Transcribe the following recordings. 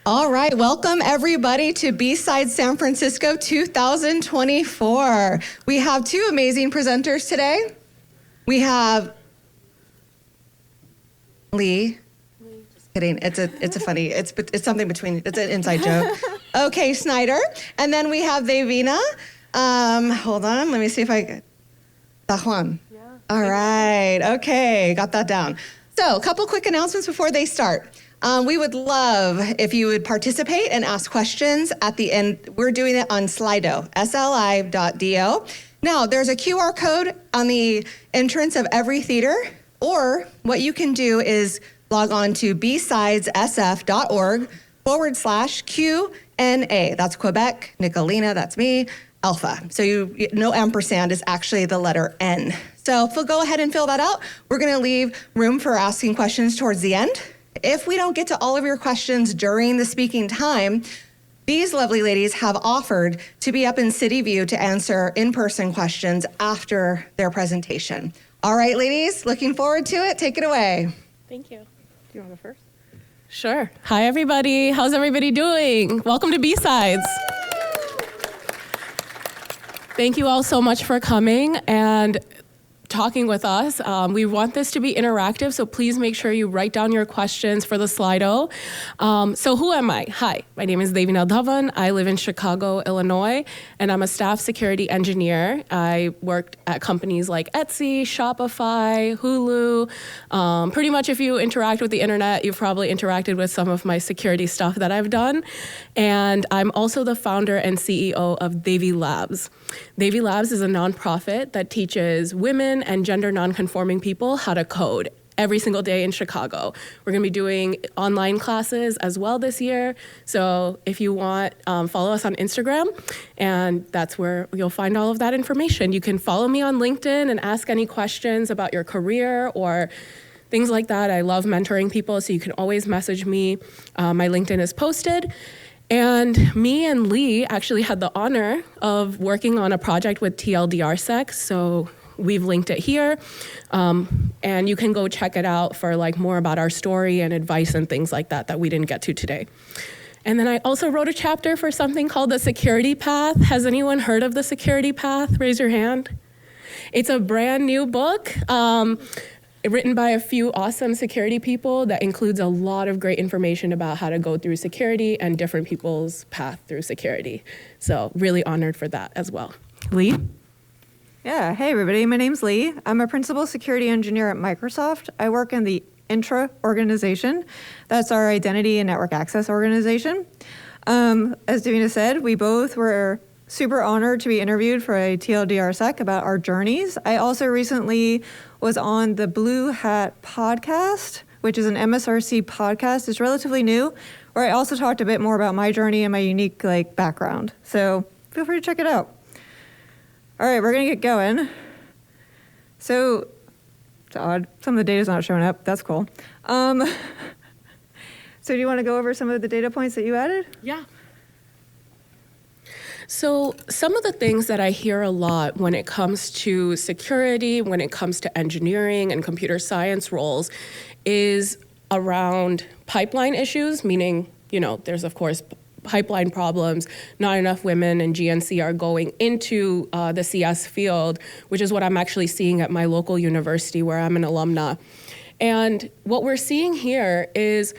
All right, welcome everybody to B-Sides San Francisco 2024. We have two amazing presenters today. We have Lee. Just kidding. It's something between. It's an inside joke. Okay, Snyder, and then we have Devina. Hold on, let me see if I. Dhawan. Yeah. All right. Okay, got that down. So, a couple quick announcements before they start. We would love if you would participate and ask questions at the end. We're doing it on Slido, sli.do. Now, there's a QR code on the entrance of every theater, or what you can do is log on to bsidessf.org/Q&A. That's Quebec, Nicolina, that's me, Alpha. So no ampersand is actually the letter N. So go ahead and fill that out. We're gonna leave room for asking questions towards the end. If we don't get to all of your questions during the speaking time, these lovely ladies have offered to be up in City View to answer in-person questions after their presentation. All right, ladies, looking forward to it. Take it away. Thank you. Do you want to go first? Sure. Hi, everybody. How's everybody doing? Welcome to B-Sides. Thank you all so much for coming and talking with us. We want this to be interactive, so please make sure you write down your questions for the Slido. So who am I? Hi, my name is Devina Dhawan. I live in Chicago, Illinois, and I'm a staff security engineer. I worked at companies like Etsy, Shopify, Hulu. Pretty much if you interact with the internet, you've probably interacted with some of my security stuff that I've done. And I'm also the founder and CEO of Devi Labs. Devi Labs is a nonprofit that teaches women and gender nonconforming people how to code every single day in Chicago. We're gonna be doing online classes as well this year. So if you want, follow us on Instagram, and that's where you'll find all of that information. You can follow me on LinkedIn and ask any questions about your career or things like that. I love mentoring people, so you can always message me. My LinkedIn is posted. And me and Lee actually had the honor of working on a project with TLDRSec, so we've linked it here. And you can go check it out for more about our story and advice and things like that we didn't get to today. And then I also wrote a chapter for something called the Security Path. Has anyone heard of the Security Path? Raise your hand. It's a brand new book. Written by a few awesome security people that includes a lot of great information about how to go through security and different people's path through security. So really honored for that as well. Lee? Yeah, hey everybody, my name's Lee. I'm a principal security engineer at Microsoft. I work in the Intra organization. That's our identity and network access organization. As Devina said, we both were super honored to be interviewed for a TLDRSec about our journeys. I also recently was on the Blue Hat podcast, which is an MSRC podcast. It's relatively new, where I also talked a bit more about my journey and my unique background. So feel free to check it out. All right, we're gonna get going. So it's odd, some of the data's not showing up. That's cool. So do you want to go over some of the data points that you added? Yeah. So some of the things that I hear a lot when it comes to security, when it comes to engineering and computer science roles, is around pipeline issues, meaning, there's of course pipeline problems. Not enough women in GNC are going into the CS field, which is what I'm actually seeing at my local university where I'm an alumna. And what we're seeing here is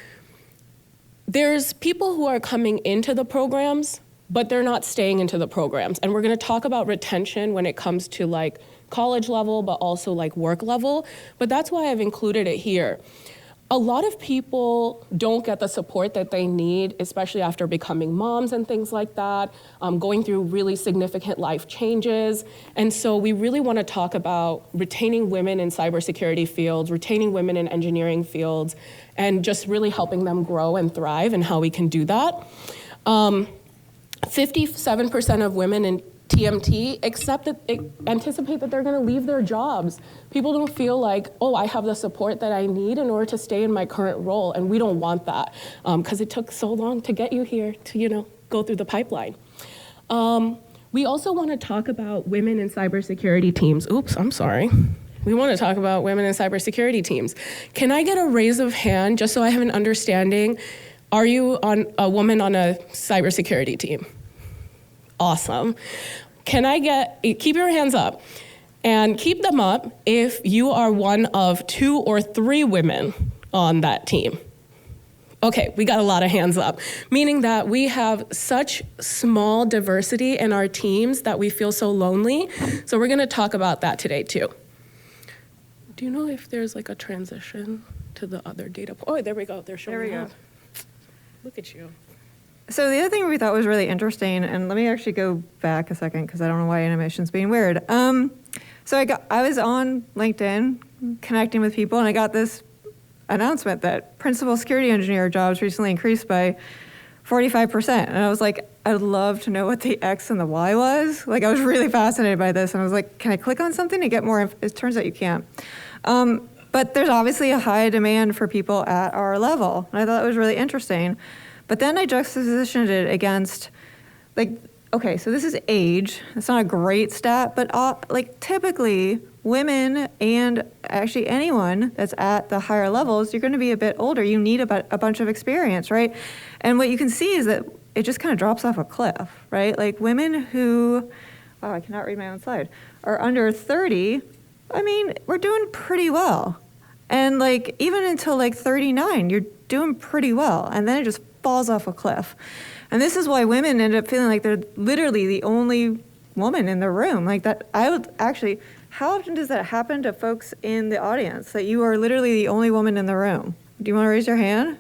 there's people who are coming into the programs, but they're not staying into the programs. And we're gonna talk about retention when it comes to college level, but also work level. But that's why I've included it here. A lot of people don't get the support that they need, especially after becoming moms and things like that, going through really significant life changes. And so we really wanna talk about retaining women in cybersecurity fields, retaining women in engineering fields, and just really helping them grow and thrive and how we can do that. 57% of women in TMT anticipate that they're gonna leave their jobs. People don't feel I have the support that I need in order to stay in my current role, and we don't want that because it took so long to get you here to go through the pipeline. We also wanna talk about women in cybersecurity teams. Oops, I'm sorry. We wanna talk about women in cybersecurity teams. Can I get a raise of hand just so I have an understanding? Are you a woman on a cybersecurity team? Awesome. Keep your hands up, and keep them up if you are one of 2 or 3 women on that team. Okay, we got a lot of hands up, meaning that we have such small diversity in our teams that we feel so lonely. So we're gonna talk about that today too. Do you know if there's like a transition to the other data? Oh, there we go, they're showing up. Look at you. So the other thing we thought was really interesting, and let me actually go back a second because I don't know why animation's being weird. So I was on LinkedIn connecting with people, and I got this announcement that principal security engineer jobs recently increased by 45%. And I was like, I'd love to know what the X and the Y was. Like, I was really fascinated by this. And I was like, can I click on something to get more? It turns out you can't. But there's obviously a high demand for people at our level. And I thought it was really interesting. But then I juxtapositioned it against, like, okay, so this is age. It's not a great stat, but like typically women and actually anyone that's at the higher levels, you're going to be a bit older. You need a bunch of experience, right? And what you can see is that it just kind of drops off a cliff, right? Like women who, wow, I cannot read my own slide, are under 30, I mean, we're doing pretty well. And like even until like 39, you're doing pretty well. And then it just falls off a cliff. And this is why women end up feeling like they're literally the only woman in the room. Like that, I would actually, how often does that happen to folks in the audience, that you are literally the only woman in the room? Do you want to raise your hand?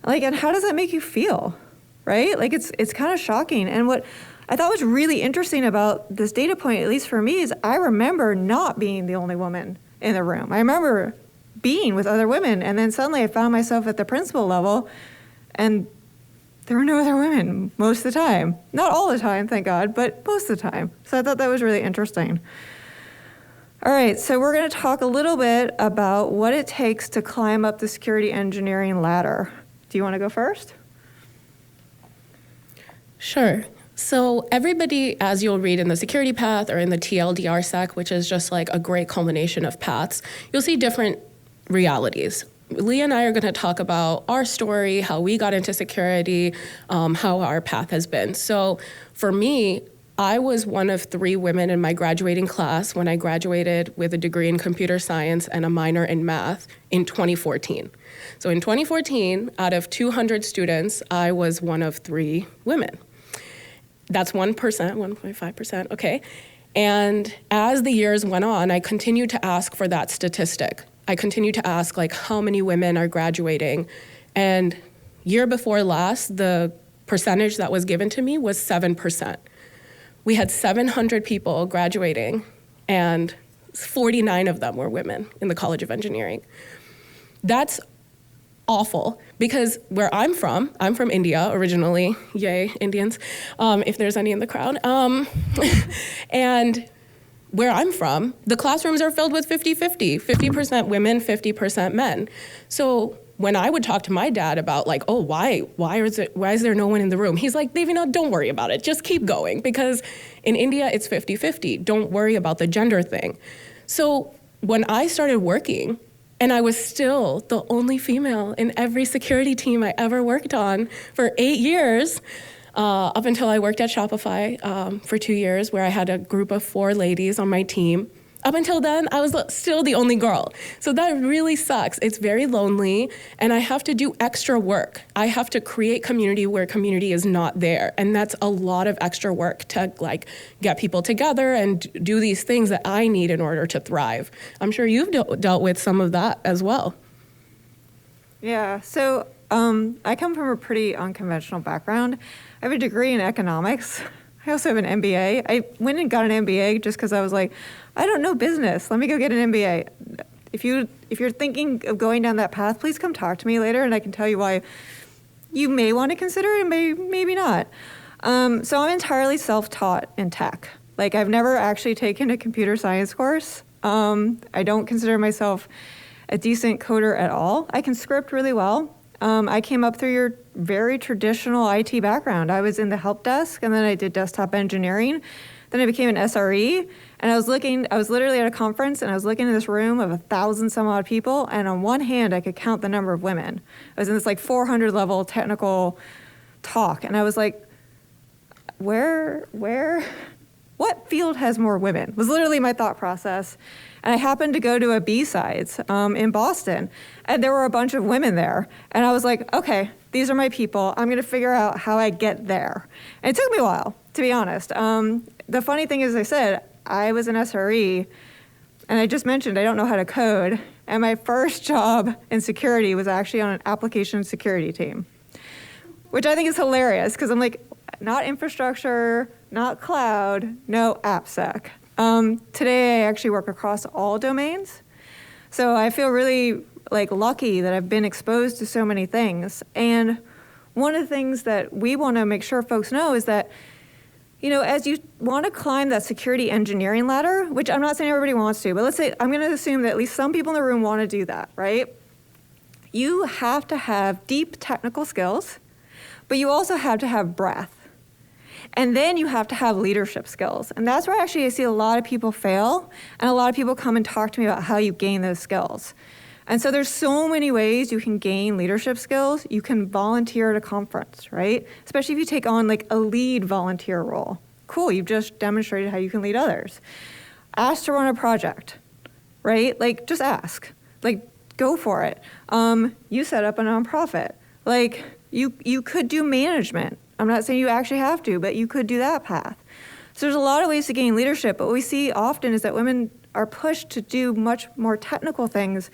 Like, and how does that make you feel, right? Like it's kind of shocking. And what I thought was really interesting about this data point, at least for me, is I remember not being the only woman in the room. I remember being with other women, and then suddenly I found myself at the principal level, and there were no other women most of the time. Not all the time, thank God, but most of the time. So I thought that was really interesting. All right, so we're going to talk a little bit about what it takes to climb up the security engineering ladder. Do you want to go first? Sure. So everybody, as you'll read in the security path or in the TLDR sec, which is just like a great culmination of paths, you'll see different realities. Lea and I are going to talk about our story, how we got into security, how our path has been. So for me, I was one of 3 women in my graduating class when I graduated with a degree in computer science and a minor in math in 2014. So in 2014, out of 200 students, I was one of 3 women. That's 1%, 1.5%, okay. And as the years went on, I continued to ask for that statistic. I continued to ask, like, how many women are graduating? And year before last, the percentage that was given to me was 7%. We had 700 people graduating, and 49 of them were women in the College of Engineering. That's awful, because where I'm from India originally, yay, Indians, if there's any in the crowd. And where I'm from, the classrooms are filled with 50-50, 50% women, 50% men. So when I would talk to my dad about like, oh, why is there no one in the room? He's like, Devina, don't worry about it. Just keep going, because in India, it's 50-50. Don't worry about the gender thing. So when I started working, and I was still the only female in every security team I ever worked on for 8 years, up until I worked at Shopify for 2 years, where I had a group of 4 ladies on my team. Up until then, I was still the only girl. So that really sucks. It's very lonely, and I have to do extra work. I have to create community where community is not there, and that's a lot of extra work to like get people together and do these things that I need in order to thrive. I'm sure you've dealt with some of that as well. Yeah, so I come from a pretty unconventional background. I have a degree in economics. I also have an MBA. I went and got an MBA just because I was like, I don't know business. Let me go get an MBA. If you're thinking of going down that path, please come talk to me later, and I can tell you why you may want to consider it and maybe not. So I'm entirely self-taught in tech. Like, I've never actually taken a computer science course. I don't consider myself a decent coder at all. I can script really well. I came up through your very traditional IT background. I was in the help desk, and then I did desktop engineering. Then I became an SRE, and I was literally at a conference, and I was looking in this room of 1,000 some odd people, and on one hand, I could count the number of women. I was in this like 400 level technical talk, and I was like, what field has more women? Was literally my thought process. And I happened to go to a BSides in Boston, and there were a bunch of women there. And I was like, okay, these are my people. I'm gonna figure out how I get there. And it took me a while, to be honest. The funny thing is, I said, I was an SRE, and I just mentioned I don't know how to code. And my first job in security was actually on an application security team, which I think is hilarious, because I'm like, not infrastructure, not cloud, no AppSec. Today I actually work across all domains. So I feel really like lucky that I've been exposed to so many things. And one of the things that we want to make sure folks know is that, you know, as you want to climb that security engineering ladder, which I'm not saying everybody wants to, but let's say, I'm going to assume that at least some people in the room want to do that, right? You have to have deep technical skills, but you also have to have breadth. And then you have to have leadership skills. And that's where actually I see a lot of people fail, and a lot of people come and talk to me about how you gain those skills. And so there's so many ways you can gain leadership skills. You can volunteer at a conference, right? Especially if you take on like a lead volunteer role. Cool, you've just demonstrated how you can lead others. Ask to run a project, right? Like, just ask. Like, go for it. You set up a nonprofit. Like, you could do management. I'm not saying you actually have to, but you could do that path. So there's a lot of ways to gain leadership, but what we see often is that women are pushed to do much more technical things,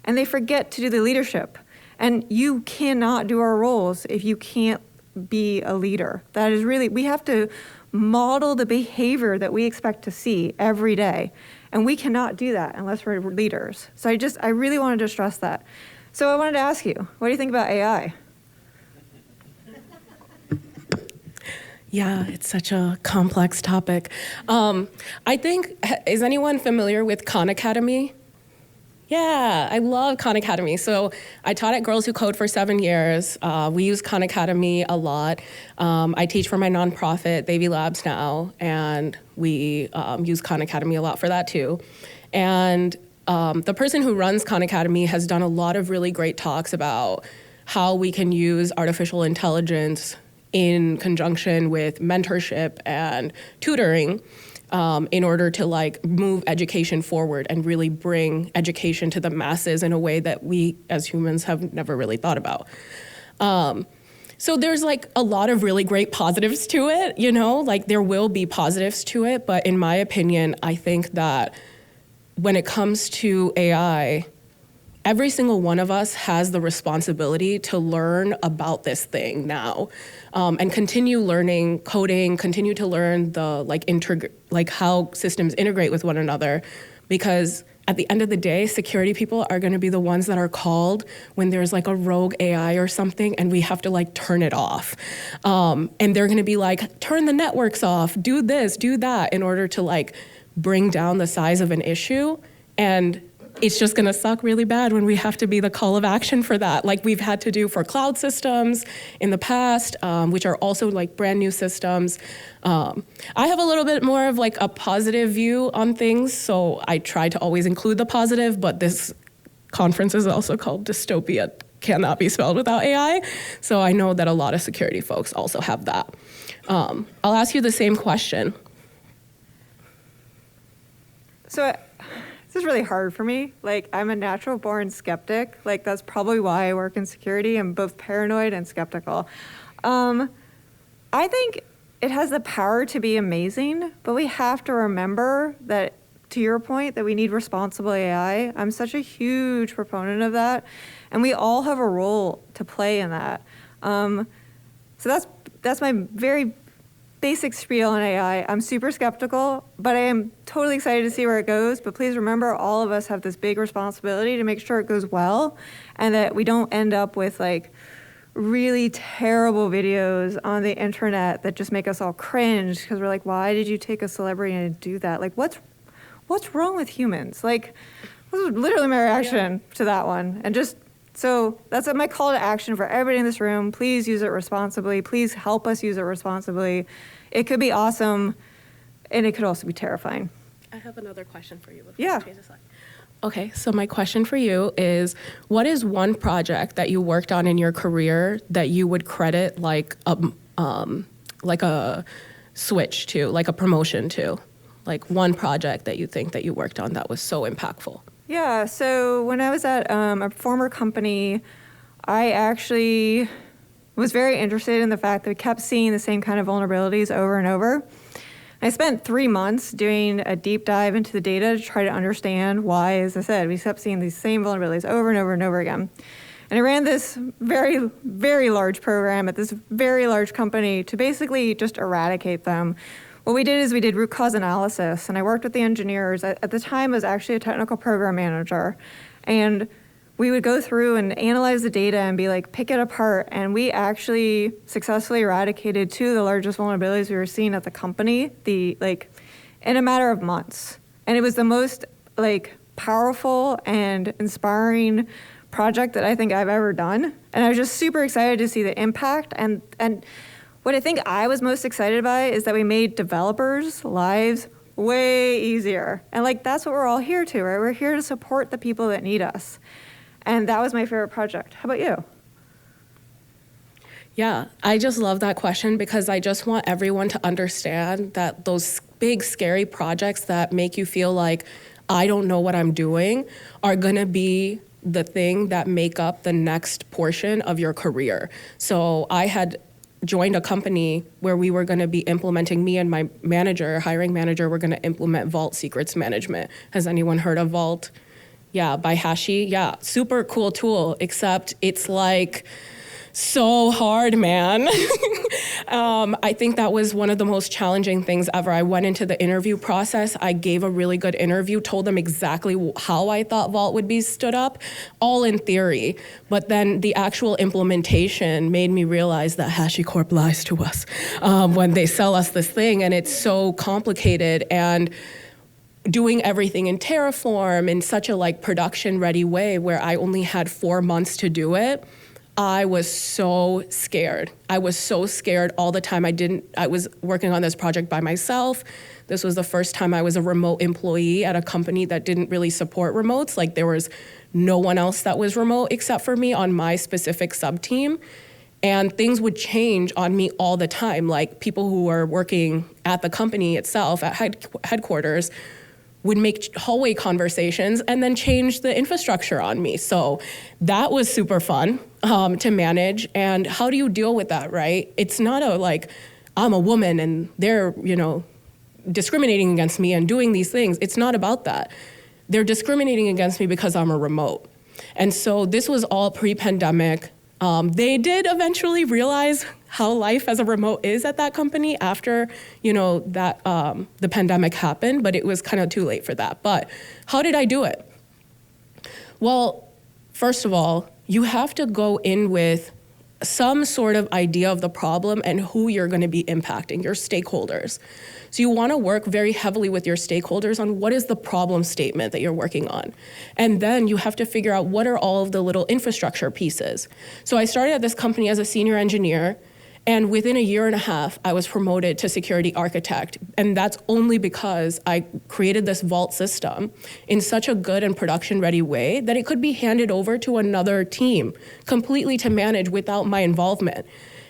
and they forget to do the leadership. And you cannot do our roles if you can't be a leader. That is really, we have to model the behavior that we expect to see every day. And we cannot do that unless we're leaders. So I really wanted to stress that. So I wanted to ask you, what do you think about AI? Yeah, it's such a complex topic. I think, is anyone familiar with Khan Academy? Yeah, I love Khan Academy. So I taught at Girls Who Code for 7 years. We use Khan Academy a lot. I teach for my nonprofit, Baby Labs now, and we use Khan Academy a lot for that too. And the person who runs Khan Academy has done a lot of really great talks about how we can use artificial intelligence in conjunction with mentorship and tutoring in order to like move education forward and really bring education to the masses in a way that we as humans have never really thought about. So there's like a lot of really great positives to it, you know, like there will be positives to it, but in my opinion, I think that when it comes to AI, every single one of us has the responsibility to learn about this thing now, and continue learning coding, continue to learn the like how systems integrate with one another, because at the end of the day, security people are going to be the ones that are called when there's like a rogue AI or something and we have to like turn it off. And they're going to be like, turn the networks off, do this, do that, in order to like bring down the size of an issue. And it's just going to suck really bad when we have to be the call of action for that, like we've had to do for cloud systems in the past, which are also like brand new systems. I have a little bit more of like a positive view on things, so I try to always include the positive, but this conference is also called Dystopia Cannot Be Spelled Without AI, so I know that a lot of security folks also have that. I'll ask you the same question. So this is really hard for me. Like, I'm a natural born skeptic. Like, that's probably why I work in security. I'm both paranoid and skeptical. I think it has the power to be amazing, but we have to remember that, to your point, that we need responsible AI. I'm such a huge proponent of that, and we all have a role to play in that. So that's my very basic spiel on AI. I'm super skeptical, but I am totally excited to see where it goes. But please remember, all of us have this big responsibility to make sure it goes well, and that we don't end up with like really terrible videos on the internet that just make us all cringe because we're like, why did you take a celebrity and do that? Like, what's wrong with humans? Like, this was literally my reaction to that one. And just, so that's my call to action for everybody in this room. Please use it responsibly. Please help us use it responsibly. It could be awesome. and it could also be terrifying. I have another question for you before Yeah. we change the slide. Okay, so my question for you is, what is one project that you worked on in your career that you would credit like a switch to, like a promotion to? Like one project that you think that you worked on that was so impactful? Yeah, so when I was at a former company, I actually was very interested in the fact that we kept seeing the same kind of vulnerabilities over and over. I spent 3 months doing a deep dive into the data to try to understand why, as I said, we kept seeing these same vulnerabilities over and over and over again. And I ran this very, very large program at this very large company to basically just eradicate them. What we did is we did root cause analysis, and I worked with the engineers. At the time, I was actually a technical program manager, and we would go through and analyze the data and be like, pick it apart, and we actually successfully eradicated 2 of the largest vulnerabilities we were seeing at the company, in a matter of months. And it was the most powerful and inspiring project that I think I've ever done. And I was just super excited to see the impact. And what I think I was most excited by is that we made developers' lives way easier. And that's what we're all here to, right? We're here to support the people that need us. And that was my favorite project. How about you? Yeah, I just love that question because I just want everyone to understand that those big, scary projects that make you feel like I don't know what I'm doing are gonna be the thing that make up the next portion of your career. So I had joined a company where we were gonna be implementing, me and my manager, hiring manager, were gonna implement Vault Secrets Management. Has anyone heard of Vault? Yeah, by Hashi. Yeah, super cool tool, except it's so hard, man. I think that was one of the most challenging things ever. I went into the interview process. I gave a really good interview, told them exactly how I thought Vault would be stood up, all in theory. But then the actual implementation made me realize that HashiCorp lies to us when they sell us this thing, and it's so complicated. And doing everything in Terraform in such a production-ready way where I only had 4 months to do it, I was so scared. I was so scared all the time. I was working on this project by myself. This was the first time I was a remote employee at a company that didn't really support remotes. There was no one else that was remote except for me on my specific sub-team. And things would change on me all the time. People who were working at the company itself, at headquarters, would make hallway conversations and then change the infrastructure on me. So that was super fun to manage. And how do you deal with that, right? It's not I'm a woman and they're, discriminating against me and doing these things. It's not about that. They're discriminating against me because I'm a remote. And so this was all pre-pandemic. They did eventually realize how life as a remote is at that company after, that the pandemic happened, but it was kind of too late for that. But how did I do it? Well, first of all, you have to go in with some sort of idea of the problem and who you're going to be impacting, your stakeholders. So you want to work very heavily with your stakeholders on what is the problem statement that you're working on. And then you have to figure out what are all of the little infrastructure pieces. So I started at this company as a senior engineer, and within a year and a half, I was promoted to security architect. And that's only because I created this Vault system in such a good and production-ready way that it could be handed over to another team completely to manage without my involvement.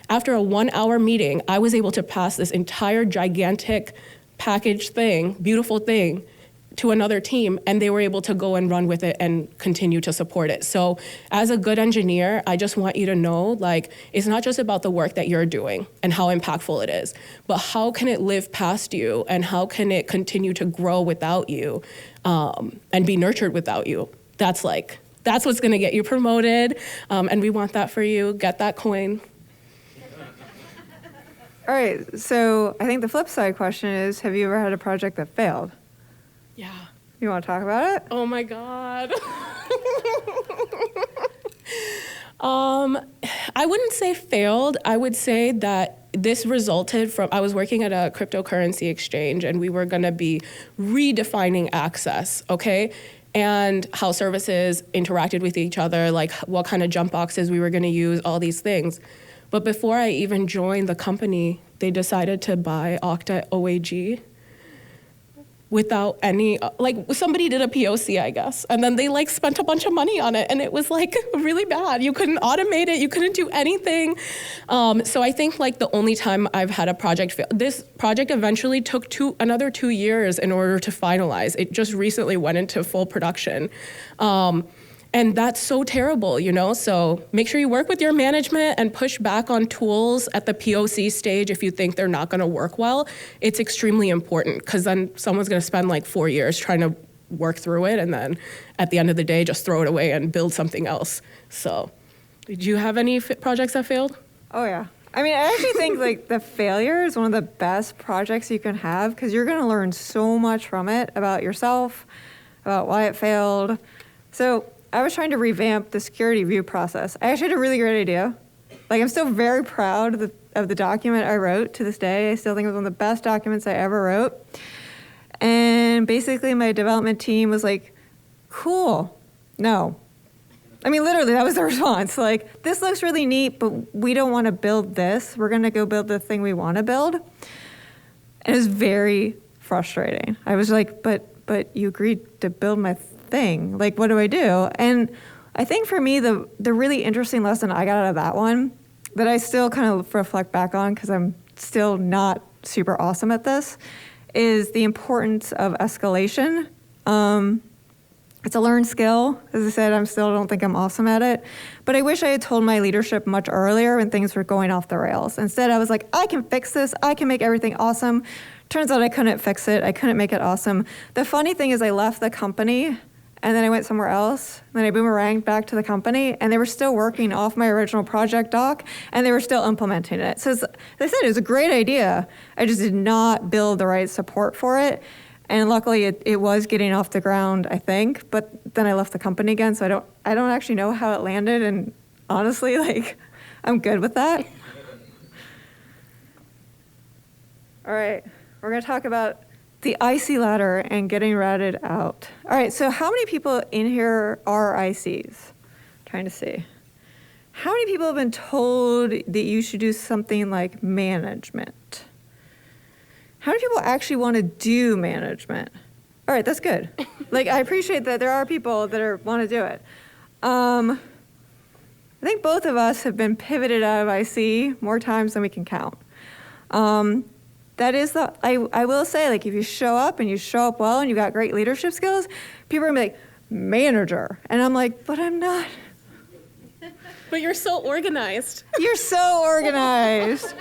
After a 1-hour meeting, I was able to pass this entire gigantic package thing, beautiful thing, to another team, and they were able to go and run with it and continue to support it. So as a good engineer, I just want you to know, it's not just about the work that you're doing and how impactful it is, but how can it live past you and how can it continue to grow without you and be nurtured without you. That's what's gonna get you promoted, and we want that for you. Get that coin. All right, so I think the flip side question is, have you ever had a project that failed? Yeah. You want to talk about it? Oh my God. I wouldn't say failed. I would say that this resulted from, I was working at a cryptocurrency exchange and we were gonna be redefining access, okay? And how services interacted with each other, what kind of jump boxes we were gonna use, all these things. But before I even joined the company, they decided to buy Okta OAG. without any, like somebody did a POC, I guess, and then they like spent a bunch of money on it and it was like really bad. You couldn't automate it, you couldn't do anything. So I think like the only time I've had a project fail, this project eventually took another 2 years in order to finalize. It just recently went into full production. And that's so terrible, you know? So make sure you work with your management and push back on tools at the POC stage if you think they're not gonna work well. It's extremely important because then someone's gonna spend like 4 years trying to work through it and then at the end of the day, just throw it away and build something else. So did you have any projects that failed? Oh yeah. I mean, I actually think like the failure is one of the best projects you can have because you're gonna learn so much from it about yourself, about why it failed. So I was trying to revamp the security review process. I actually had a really great idea. Like, I'm still very proud of the document I wrote to this day. I still think it was one of the best documents I ever wrote. And basically, my development team was like, cool, no. I mean, literally, that was the response. Like, this looks really neat, but we don't want to build this. We're going to go build the thing we want to build. And it was very frustrating. I was like, but you agreed to build my thing. Like, what do I do? And I think for me, the really interesting lesson I got out of that one that I still kind of reflect back on because I'm still not super awesome at this is the importance of escalation. It's a learned skill. As I said, don't think I'm awesome at it. But I wish I had told my leadership much earlier when things were going off the rails. Instead, I was like, I can fix this. I can make everything awesome. Turns out I couldn't fix it. I couldn't make it awesome. The funny thing is I left the company and then I went somewhere else. Then I boomeranged back to the company, and they were still working off my original project doc, and they were still implementing it. So as I said, it was a great idea. I just did not build the right support for it. And luckily, it was getting off the ground, I think. But then I left the company again, so I don't actually know how it landed. And honestly, like, I'm good with that. All right, we're gonna talk about the IC ladder and getting ratted out. All right, so how many people in here are ICs? Trying to see. How many people have been told that you should do something like management? How many people actually want to do management? All right, that's good. Like, I appreciate that there are people that want to do it. I think both of us have been pivoted out of IC more times than we can count. That is I will say, like, if you show up and you show up well and you got great leadership skills, people are gonna be like, manager. And I'm like, but I'm not. But you're so organized. You're so organized.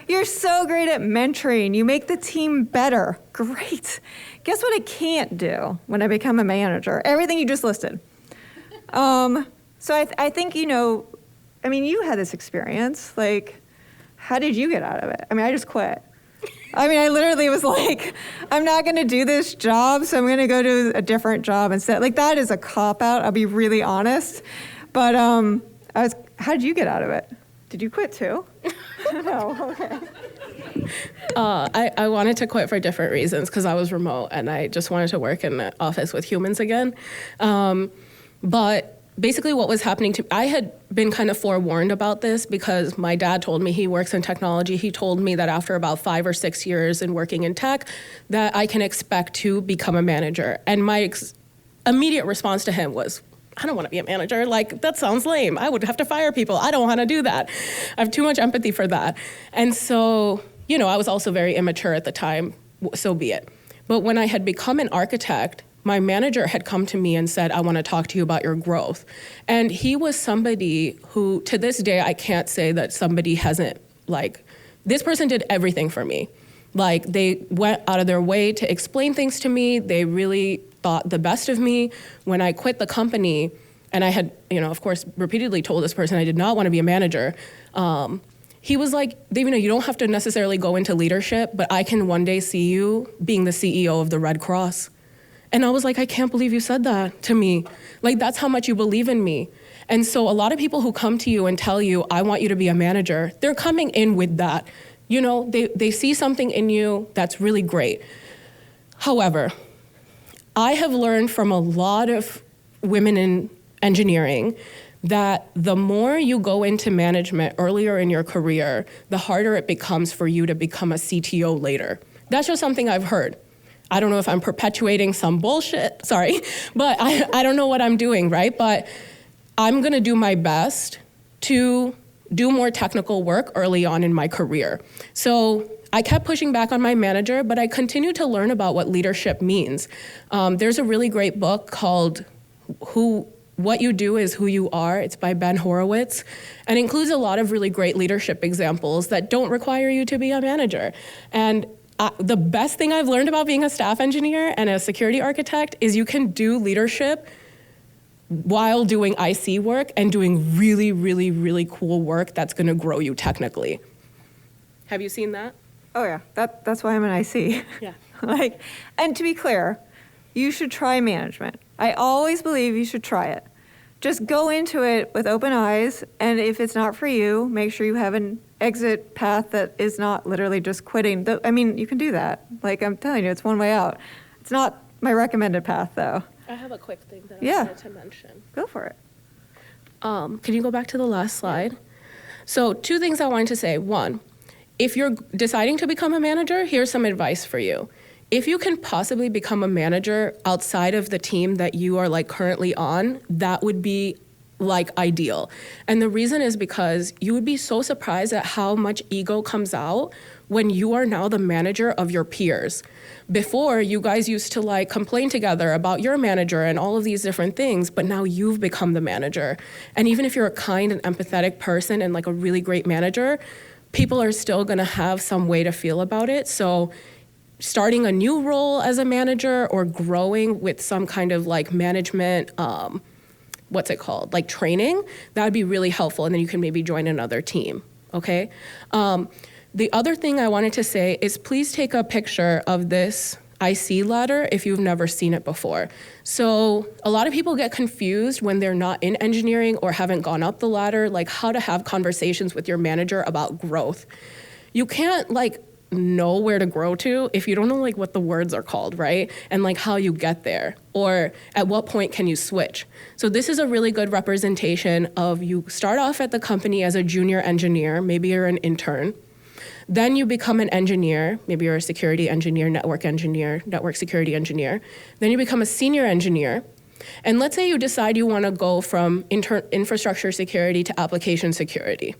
You're so great at mentoring. You make the team better. Great. Guess what I can't do when I become a manager? Everything you just listed. So I think, you had this experience. Like, how did you get out of it? I mean, I just quit. I mean, I literally was like, I'm not going to do this job, so I'm going to go to a different job instead. Like, that is a cop-out, I'll be really honest. But how did you get out of it? Did you quit too? No, okay. I wanted to quit for different reasons because I was remote and I just wanted to work in the office with humans again. But basically what was happening I had been kind of forewarned about this because my dad told me he works in technology. He told me that after about 5 or 6 years in working in tech, that I can expect to become a manager. And my immediate response to him was, I don't want to be a manager. Like, that sounds lame. I would have to fire people. I don't want to do that. I have too much empathy for that. And so, I was also very immature at the time, so be it. But when I had become an architect, my manager had come to me and said, I want to talk to you about your growth. And he was somebody who, to this day, I can't say that somebody hasn't, this person did everything for me. Like, they went out of their way to explain things to me. They really thought the best of me. When I quit the company, and I had, of course, repeatedly told this person I did not want to be a manager, he was like, Devina, you don't have to necessarily go into leadership, but I can one day see you being the CEO of the Red Cross. And I was like, I can't believe you said that to me. Like, that's how much you believe in me. And so a lot of people who come to you and tell you, I want you to be a manager, they're coming in with that. They see something in you that's really great. However, I have learned from a lot of women in engineering that the more you go into management earlier in your career, the harder it becomes for you to become a CTO later. That's just something I've heard. I don't know if I'm perpetuating some bullshit, sorry, but I don't know what I'm doing, right? But I'm gonna do my best to do more technical work early on in my career. So I kept pushing back on my manager, but I continued to learn about what leadership means. There's a really great book called What You Do Is Who You Are. It's by Ben Horowitz, and includes a lot of really great leadership examples that don't require you to be a manager. And the best thing I've learned about being a staff engineer and a security architect is you can do leadership while doing IC work and doing really, really, really cool work that's gonna grow you technically. Have you seen that? Oh yeah, that's why I'm an IC. Yeah. And to be clear, you should try management. I always believe you should try it. Just go into it with open eyes, and if it's not for you, make sure you have an exit path that is not literally just quitting. I mean, you can do that. I'm telling you, it's one way out. It's not my recommended path, though. I have a quick thing that Yeah. I wanted to mention. Go for it. Can you go back to the last slide? So 2 things I wanted to say. 1, if you're deciding to become a manager, here's some advice for you. If you can possibly become a manager outside of the team that you are currently on, that would be ideal. And the reason is because you would be so surprised at how much ego comes out when you are now the manager of your peers. Before, you guys used to complain together about your manager and all of these different things, but now you've become the manager. And even if you're a kind and empathetic person and a really great manager, people are still gonna have some way to feel about it. So starting a new role as a manager or growing with some kind of management, training, that would be really helpful. And then you can maybe join another team, okay? The other thing I wanted to say is please take a picture of this IC ladder if you've never seen it before. So a lot of people get confused when they're not in engineering or haven't gone up the ladder, how to have conversations with your manager about growth. You can't know where to grow to if you don't know what the words are called, right? And how you get there, or at what point can you switch. So this is a really good representation of you start off at the company as a junior engineer, maybe you're an intern, then you become an engineer, maybe you're a security engineer, network security engineer, then you become a senior engineer, and let's say you decide you want to go from infrastructure security to application security.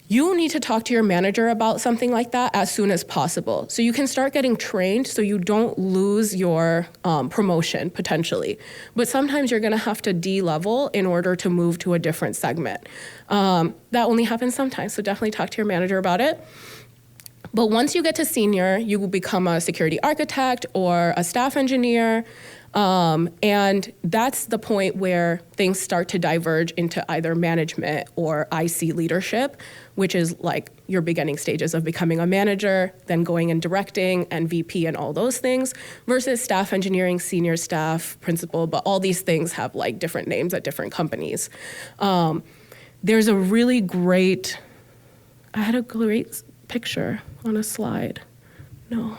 You need to talk to your manager about something like that as soon as possible. So you can start getting trained so you don't lose your promotion potentially. But sometimes you're gonna have to de-level in order to move to a different segment. That only happens sometimes, so definitely talk to your manager about it. But once you get to senior, you will become a security architect or a staff engineer. And that's the point where things start to diverge into either management or IC leadership, which is your beginning stages of becoming a manager, then going and directing and VP and all those things, versus staff engineering, senior staff, principal, but all these things have different names at different companies. There's a really great, I had a great picture on a slide. No,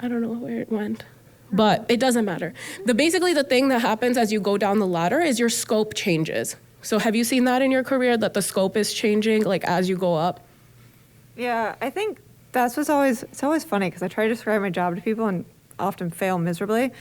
I don't know where it went. But it doesn't matter. Basically the thing that happens as you go down the ladder is your scope changes. So have you seen that in your career, that the scope is changing as you go up? Yeah, I think it's always funny because I try to describe my job to people and often fail miserably.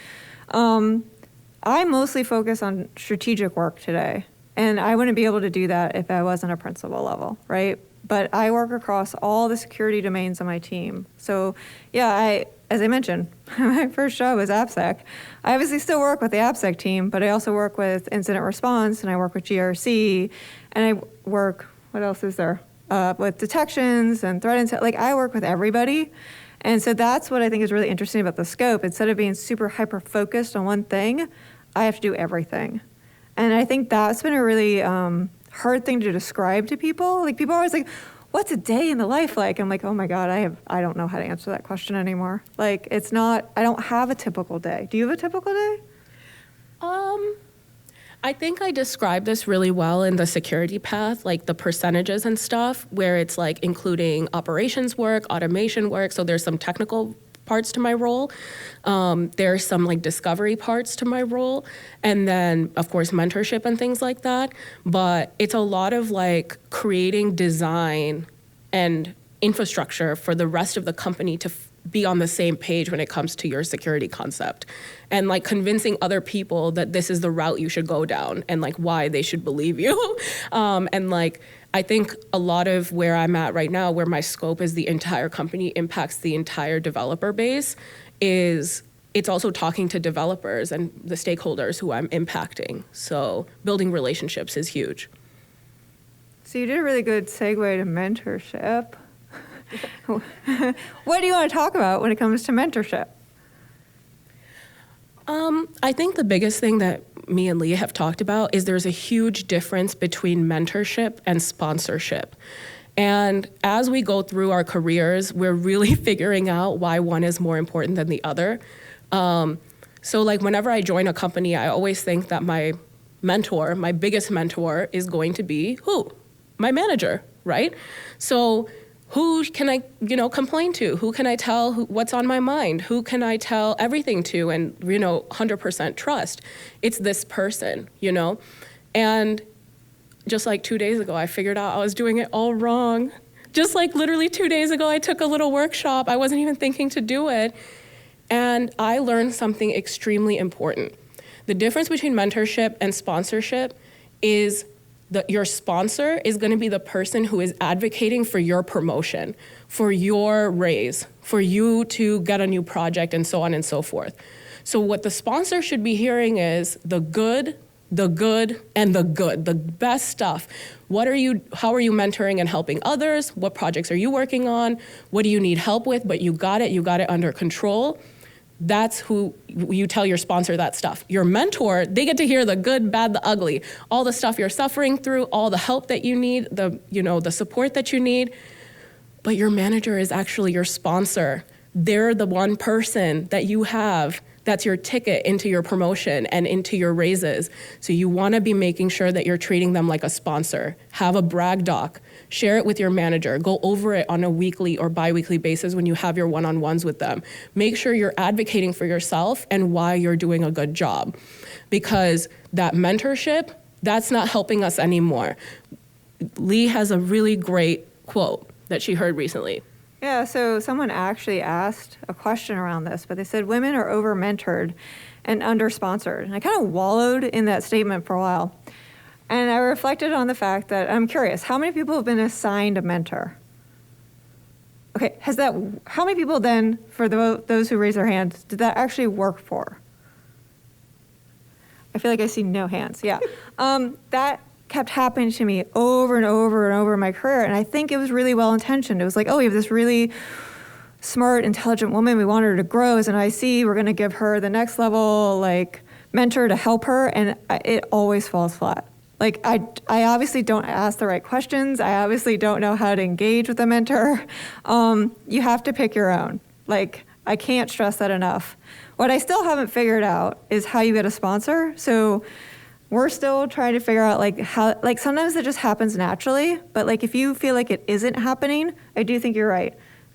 I mostly focus on strategic work today, and I wouldn't be able to do that if I wasn't a principal level, right? But I work across all the security domains on my team. So yeah, as I mentioned, my first job was AppSec. I obviously still work with the AppSec team, but I also work with incident response, and I work with GRC, and I work, what else is there? With detections and threat intel. I work with everybody. And so that's what I think is really interesting about the scope. Instead of being super hyper-focused on one thing, I have to do everything. And I think that's been a really hard thing to describe to people. People are always what's a day in the life like? I'm oh my God, I don't know how to answer that question anymore. It's not, I don't have a typical day. Do you have a typical day? I think I described this really well in the security path, the percentages and stuff, where it's including operations work, automation work. So there's some technical parts to my role. There's some discovery parts to my role. And then of course, mentorship and things like that. But it's a lot of creating design and infrastructure for the rest of the company to be on the same page when it comes to your security concept, and like convincing other people that this is the route you should go down and like why they should believe you. And like, I think a lot of where I'm at right now, where my scope is the entire company impacts the entire developer base, is it's also talking to developers and the stakeholders who I'm impacting. So building relationships is huge. So you did a really good segue to mentorship. What do you want to talk about when it comes to mentorship? I think the biggest thing that me and Lea have talked about is there's a huge difference between mentorship and sponsorship. And as we go through our careers, we're really figuring out why one is more important than the other. So like whenever I join a company, I always think that my mentor, my biggest mentor, is going to be who? My manager, right? So who can I, complain to? Who can I tell what's on my mind? Who can I tell everything to and, 100% trust? It's this person, And just like 2 days ago, I figured out I was doing it all wrong. Just like literally 2 days ago, I took a little workshop. I wasn't even thinking to do it. And I learned something extremely important. The difference between mentorship and sponsorship is that your sponsor is going to be the person who is advocating for your promotion, for your raise, for you to get a new project, and so on and so forth. So what the sponsor should be hearing is the good, and the good, the best stuff. How are you mentoring and helping others? What projects are you working on? What do you need help with? But you got it under control. That's who you tell your sponsor that stuff. Your mentor, they get to hear the good, bad, the ugly, all the stuff you're suffering through, all the help that you need, the support that you need. But your manager is actually your sponsor. They're the one person that you have that's your ticket into your promotion and into your raises. So you want to be making sure that you're treating them like a sponsor. Have a brag doc. Share it with your manager. Go over it on a weekly or bi-weekly basis when you have your one-on-ones with them. Make sure you're advocating for yourself and why you're doing a good job. Because that mentorship, that's not helping us anymore. Lea has a really great quote that she heard recently. Yeah, so someone actually asked a question around this, but they said women are over-mentored and under-sponsored. And I kind of wallowed in that statement for a while. And I reflected on the fact that I'm curious, how many people have been assigned a mentor? Okay, how many people then, for those who raise their hands, did that actually work for? I feel like I see no hands, yeah. That kept happening to me over and over and over in my career, and I think it was really well-intentioned. It was like, oh, we have this really smart, intelligent woman. We want her to grow as an IC. We're going to give her the next level, mentor to help her, and it always falls flat. I obviously don't ask the right questions. I obviously don't know how to engage with a mentor. You have to pick your own. I can't stress that enough. What I still haven't figured out is how you get a sponsor. So we're still trying to figure out how, sometimes it just happens naturally, but if you feel like it isn't happening, I do think you're right.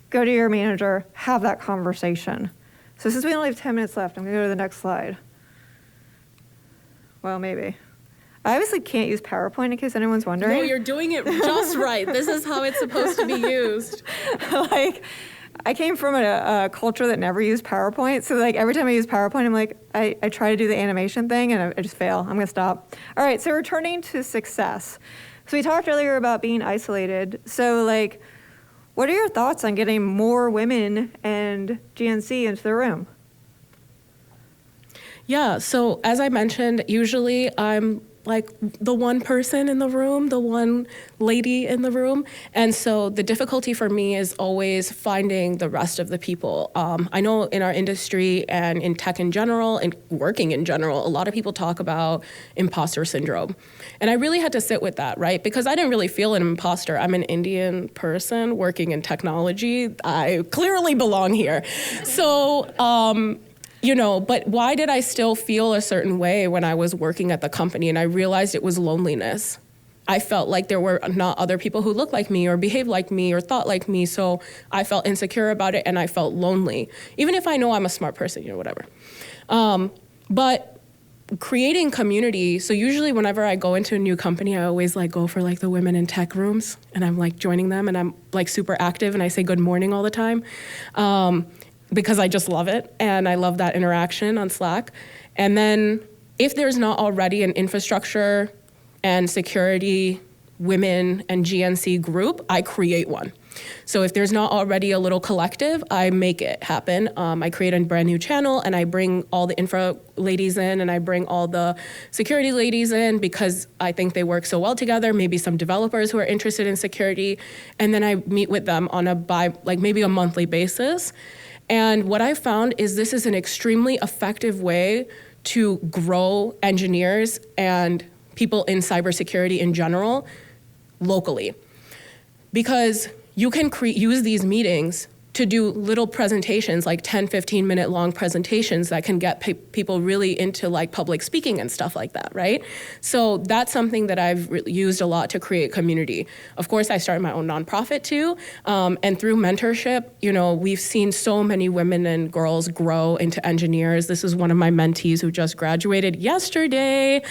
Go to your manager, have that conversation. So since we only have 10 minutes left, I'm gonna go to the next slide. Well, maybe. I obviously can't use PowerPoint in case anyone's wondering. No, you're doing it just right. This is how it's supposed to be used. I came from a culture that never used PowerPoint. So every time I use PowerPoint, I'm I try to do the animation thing and I just fail. I'm gonna stop. All right, so returning to success. So we talked earlier about being isolated. So what are your thoughts on getting more women and GNC into the room? Yeah, so as I mentioned, usually I'm the one person in the room, the one lady in the room. And so the difficulty for me is always finding the rest of the people. I know in our industry and in tech in general and working in general, a lot of people talk about imposter syndrome. And I really had to sit with that, right? Because I didn't really feel an imposter. I'm an Indian person working in technology. I clearly belong here. So, but why did I still feel a certain way when I was working at the company? And I realized it was loneliness. I felt like there were not other people who looked like me or behaved like me or thought like me. So I felt insecure about it and I felt lonely, even if I know I'm a smart person, whatever. But creating community. So usually whenever I go into a new company, I always go for the women in tech rooms and I'm joining them and I'm super active and I say good morning all the time. because I just love it, and I love that interaction on Slack. And then if there's not already an infrastructure and security women and GNC group, I create one. So if there's not already a little collective, I make it happen. I create a brand new channel, and I bring all the infra ladies in, and I bring all the security ladies in, because I think they work so well together. Maybe some developers who are interested in security, and then I meet with them on maybe a monthly basis. And what I found is this is an extremely effective way to grow engineers and people in cybersecurity in general locally, because you can use these meetings to do little presentations, like 10, 15-minute long presentations that can get people really into like public speaking and stuff like that, right? So that's something that I've used a lot to create community. Of course, I started my own nonprofit too, and through mentorship, we've seen so many women and girls grow into engineers. This is one of my mentees who just graduated yesterday.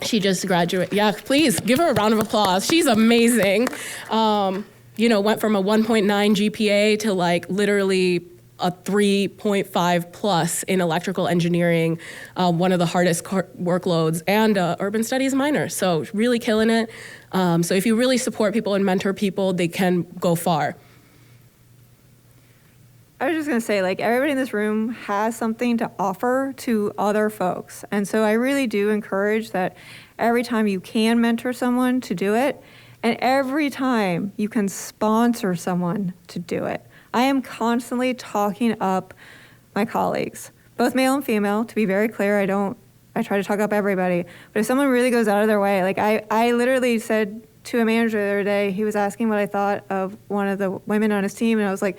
She just graduated. Yeah, please give her a round of applause. She's amazing. Went from a 1.9 GPA to like literally a 3.5 plus in electrical engineering, one of the hardest workloads, and urban studies minor. So really killing it. So if you really support people and mentor people, they can go far. I was just going to say, like, everybody in this room has something to offer to other folks. And so I really do encourage that every time you can mentor someone, to do it. And every time you can sponsor someone, to do it. I am constantly talking up my colleagues, both male and female. To be very clear, I try to talk up everybody. But if someone really goes out of their way, like I literally said to a manager the other day, he was asking what I thought of one of the women on his team, and I was like,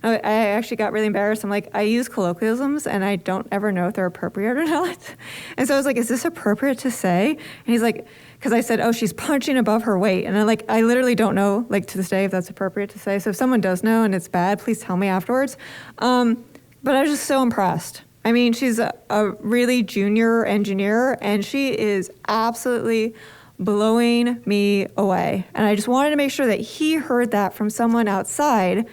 I actually got really embarrassed. I'm like, I use colloquialisms, and I don't ever know if they're appropriate or not. And so I was like, is this appropriate to say? And he's like, because I said, oh, she's punching above her weight. And I literally don't know, like, to this day, if that's appropriate to say. So if someone does know and it's bad, please tell me afterwards. But I was just so impressed. I mean, she's a really junior engineer, and she is absolutely blowing me away. And I just wanted to make sure that he heard that from someone outside,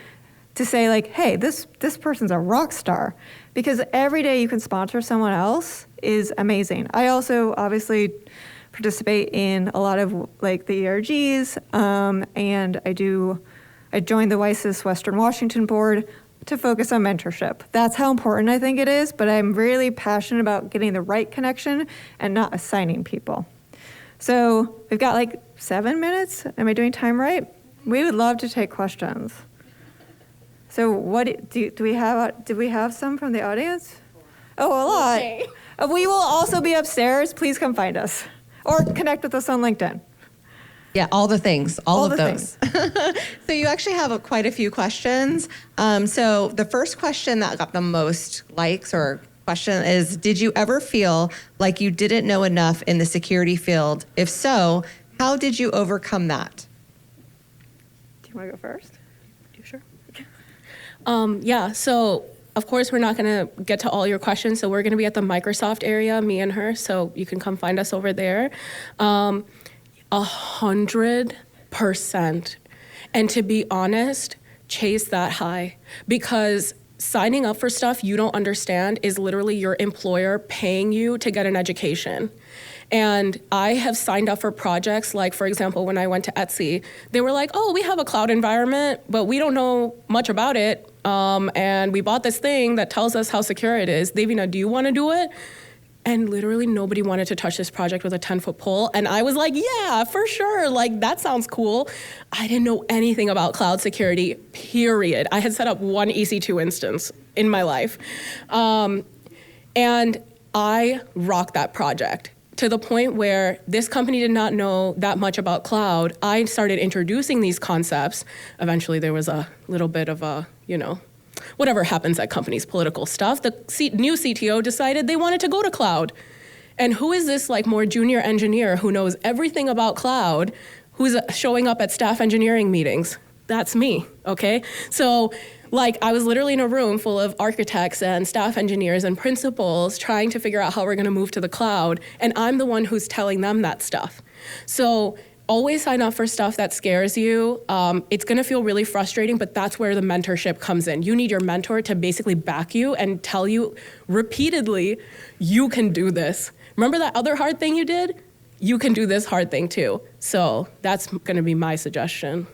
to say, like, hey, this person's a rock star, because every day you can sponsor someone else is amazing. I also obviously participate in a lot of like the ERGs, and I joined the WISIS Western Washington board to focus on mentorship. That's how important I think it is, but I'm really passionate about getting the right connection and not assigning people. So we've got like 7 minutes. Am I doing time right? We would love to take questions. So what do we have? Did we have some from the audience? Oh, a lot. Okay. We will also be upstairs. Please come find us or connect with us on LinkedIn. Yeah, all the things, all of the those. So you actually have quite a few questions. So the first question that got the most likes or question is, did you ever feel like you didn't know enough in the security field? If so, how did you overcome that? Do you want to go first? Sure. Yeah, so of course we're not going to get to all your questions, so we're going to be at the Microsoft area, me and her, so you can come find us over there. 100%. And to be honest, chase that high, because signing up for stuff you don't understand is literally your employer paying you to get an education. And I have signed up for projects like, for example, when I went to Etsy, they were like, oh, we have a cloud environment, but we don't know much about it. And we bought this thing that tells us how secure it is. Devina, do you want to do it? And literally nobody wanted to touch this project with a 10-foot pole. And I was like, yeah, for sure. Like, that sounds cool. I didn't know anything about cloud security, period. I had set up one EC2 instance in my life. And I rocked that project to the point where this company did not know that much about cloud. I started introducing these concepts. Eventually there was a little bit of a, whatever happens at companies, political stuff. The new CTO decided they wanted to go to cloud. And who is this like more junior engineer who knows everything about cloud, who's showing up at staff engineering meetings? That's me, okay? So like, I was literally in a room full of architects and staff engineers and principals trying to figure out how we're gonna move to the cloud, and I'm the one who's telling them that stuff. So always sign up for stuff that scares you. It's gonna feel really frustrating, but that's where the mentorship comes in. You need your mentor to basically back you and tell you repeatedly, you can do this. Remember that other hard thing you did? You can do this hard thing too. So that's gonna be my suggestion.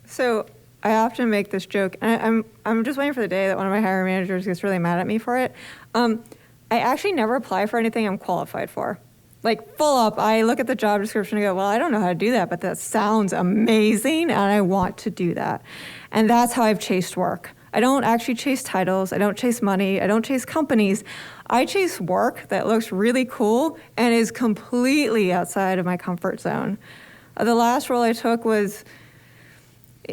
So I often make this joke, and I'm just waiting for the day that one of my hiring managers gets really mad at me for it. I actually never apply for anything I'm qualified for. Like full up, I look at the job description and go, well, I don't know how to do that, but that sounds amazing, and I want to do that. And that's how I've chased work. I don't actually chase titles. I don't chase money. I don't chase companies. I chase work that looks really cool and is completely outside of my comfort zone. The last role I took was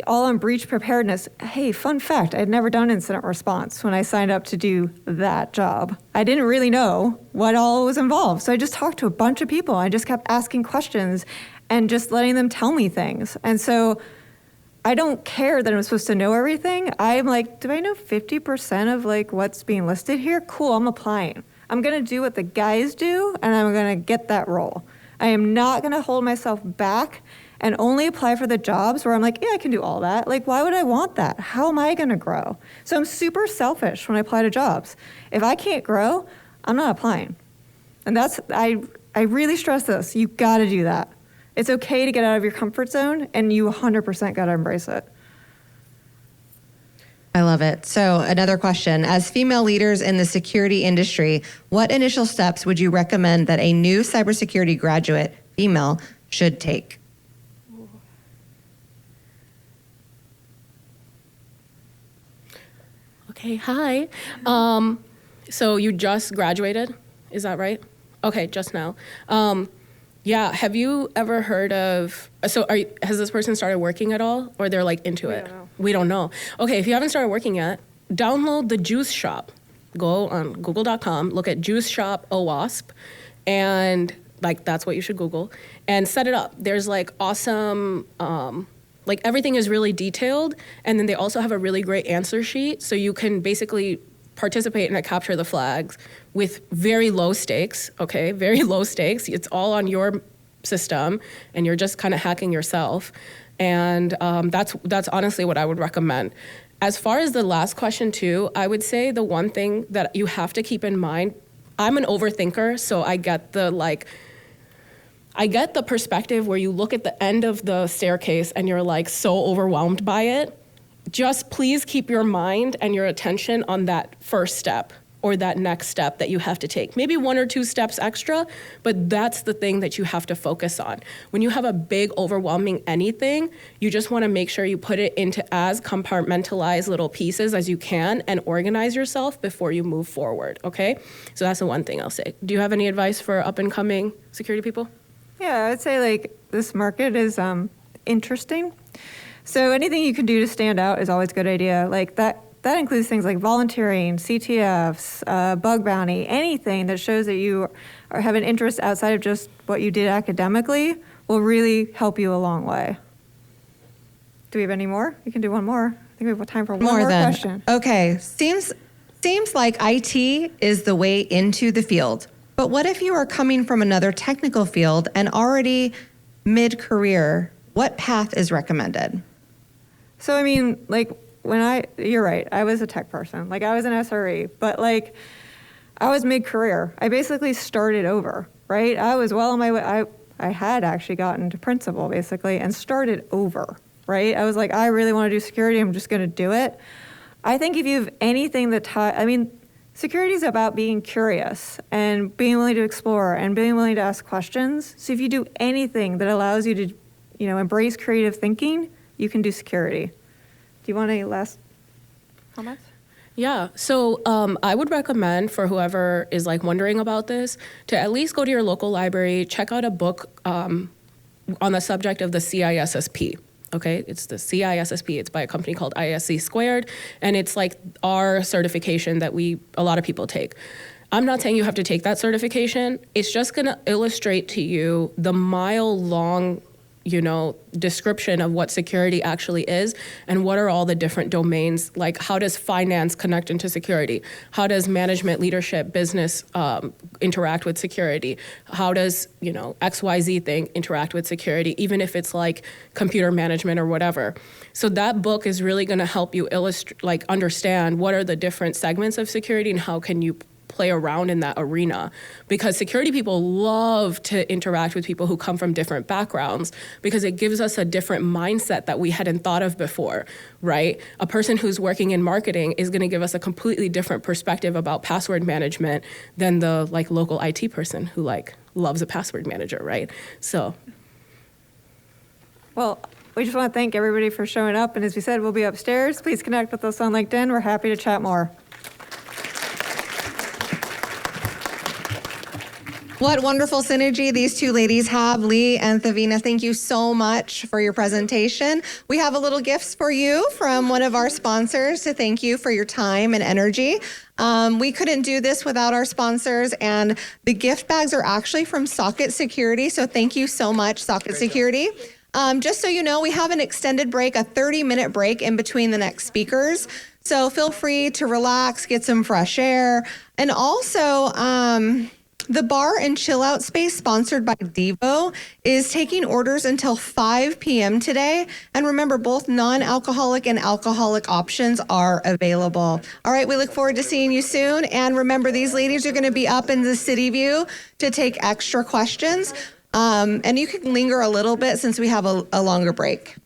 all on breach preparedness. Hey, fun fact, I'd never done incident response when I signed up to do that job. I didn't really know what all was involved. So I just talked to a bunch of people. I just kept asking questions and just letting them tell me things. And so I don't care that I'm supposed to know everything. I'm like, do I know 50% of like what's being listed here? Cool, I'm applying. I'm gonna do what the guys do, and I'm gonna get that role. I am not gonna hold myself back and only apply for the jobs where I'm like, yeah, I can do all that. Like, why would I want that? How am I gonna grow? So I'm super selfish when I apply to jobs. If I can't grow, I'm not applying. And I really stress this, you gotta do that. It's okay to get out of your comfort zone, and you 100% gotta embrace it. I love it. So another question, as female leaders in the security industry, what initial steps would you recommend that a new cybersecurity graduate, female, should take? Okay, hi. So you just graduated, is that right? Okay, just now. Yeah, have you ever heard of, has this person started working at all? Or they're like into it? Don't know. We don't know. Okay, if you haven't started working yet, download the Juice Shop. Go on google.com, look at Juice Shop OWASP, and like that's what you should Google, and set it up. There's like awesome, like everything is really detailed, and then they also have a really great answer sheet, so you can basically participate in a capture the flags with very low stakes, okay? Very low stakes. It's all on your system, and you're just kind of hacking yourself. And that's honestly what I would recommend. As far as the last question too, I would say the one thing that you have to keep in mind, I'm an overthinker, so I get the perspective where you look at the end of the staircase and you're like so overwhelmed by it. Just please keep your mind and your attention on that first step or that next step that you have to take. Maybe 1 or 2 steps extra, but that's the thing that you have to focus on. When you have a big, overwhelming anything, you just wanna make sure you put it into as compartmentalized little pieces as you can and organize yourself before you move forward, okay? So that's the one thing I'll say. Do you have any advice for up and coming security people? Yeah, I would say like this market is interesting. So anything you can do to stand out is always a good idea. Like that includes things like volunteering, CTFs, bug bounty, anything that shows that you have an interest outside of just what you did academically will really help you a long way. Do we have any more? We can do one more. I think we have time for one more question. Okay, seems like IT is the way into the field. But what if you are coming from another technical field and already mid-career? What path is recommended? So, I mean, like, you're right, I was a tech person. Like, I was an SRE, but, like, I was mid-career. I basically started over, right? I was well on my way. I had actually gotten to principal, basically, and started over, right? I was like, I really want to do security. I'm just going to do it. I think if you have anything that security is about being curious and being willing to explore and being willing to ask questions. So if you do anything that allows you to, embrace creative thinking, you can do security. Do you want any last comments? Yeah, so I would recommend for whoever is like wondering about this to at least go to your local library, check out a book on the subject of the CISSP. Okay, it's the CISSP. It's by a company called ISC Squared, and it's like our certification that a lot of people take. I'm not saying you have to take that certification. It's just gonna illustrate to you the mile-long description of what security actually is and what are all the different domains. Like, how does finance connect into security? How does management, leadership, business interact with security? How does, XYZ thing interact with security, even if it's like computer management or whatever. So that book is really going to help you understand what are the different segments of security and how can you play around in that arena, because security people love to interact with people who come from different backgrounds because it gives us a different mindset that we hadn't thought of before, right? A person who's working in marketing is going to give us a completely different perspective about password management than the local IT person who loves a password manager, right? So. Well, we just want to thank everybody for showing up. And as we said, we'll be upstairs. Please connect with us on LinkedIn. We're happy to chat more. What wonderful synergy these two ladies have. Lea and Devina, thank you so much for your presentation. We have a little gifts for you from one of our sponsors to thank you for your time and energy. We couldn't do this without our sponsors, and the gift bags are actually from Socket Security, so thank you so much, Socket Security. Just so you know, we have an extended break, a 30-minute break in between the next speakers. So feel free to relax, get some fresh air, and also, the bar and chill out space sponsored by Devo is taking orders until 5 p.m. today. And remember, both non-alcoholic and alcoholic options are available. All right, we look forward to seeing you soon. And remember, these ladies are going to be up in the city view to take extra questions. And you can linger a little bit since we have a longer break.